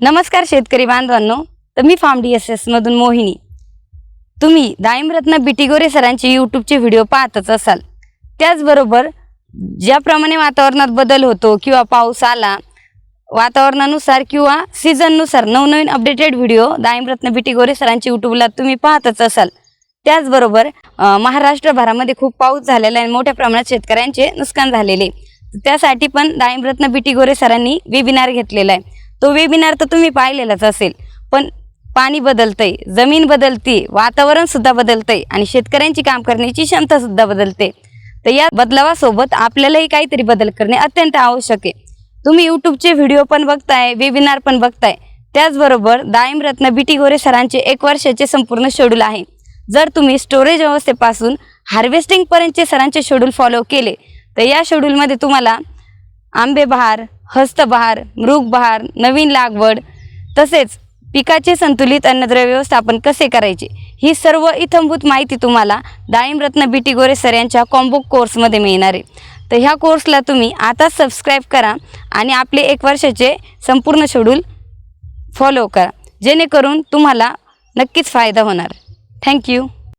नमस्कार शेतकरी बांधवांनो, तर मी फार्म DSS मधून मोहिनी। तुम्ही डाळिंबरत्न बीटी गोरे सरांचे यूट्यूबचे व्हिडिओ पाहतच असाल। त्याचबरोबर ज्याप्रमाणे वातावरणात बदल होतो किंवा पाऊस आला, वातावरणानुसार किंवा सीझननुसार नवनवीन अपडेटेड व्हिडिओ डाळिंबरत्न बीटी गोरे सरांचे यूट्यूबला तुम्ही पाहतच असाल। त्याचबरोबर महाराष्ट्रभरामध्ये खूप पाऊस झालेला आहे, मोठ्या प्रमाणात शेतकऱ्यांचे नुकसान झालेले। त्यासाठी पण डाळिंबरत्न बीटी गोरे सरांनी वेबिनार घेतलेला आहे। तो वेबिनार तर तुम्ही पाहिलेलाच असेल, पण पाणी बदलतंय, जमीन बदलते, वातावरण सुद्धा बदलतंय आणि शेतकऱ्यांची काम करण्याची क्षमता सुद्धा बदलते। तर या बदलावासोबत आपल्यालाही काहीतरी बदल करणे अत्यंत आवश्यक आहे। तुम्ही यूट्यूबचे व्हिडिओ पण बघताय, वेबिनार पण बघताय। त्याचबरोबर डाळिंबरत्न बीटी गोरे सरांचे 1 वर्षाचे संपूर्ण शेड्यूल आहे। जर तुम्ही स्टोरेज अवस्थेपासून हार्वेस्टिंग पर्यंतचे सरांचे शेड्यूल फॉलो केले, तर या शेड्यूलमध्ये तुम्हाला आंबे बहार, हस्तबहार, मृग बहार, नवीन लागवड तसेच पिकाचे संतुलित अन्नद्रव्य व्यवस्थापन कसे करायचे, ही सर्व इत्थंभूत माहिती तुम्हाला डाळिंबरत्न बीटी गोरे सर यांच्या कॉम्बो कोर्समध्ये मिळणार आहे। तर ह्या कोर्सला तुम्ही आता सबस्क्राईब करा आणि आपले 1 वर्षाचे संपूर्ण शेड्यूल फॉलो करा, जेणेकरून तुम्हाला नक्कीच फायदा होणार। थँक्यू।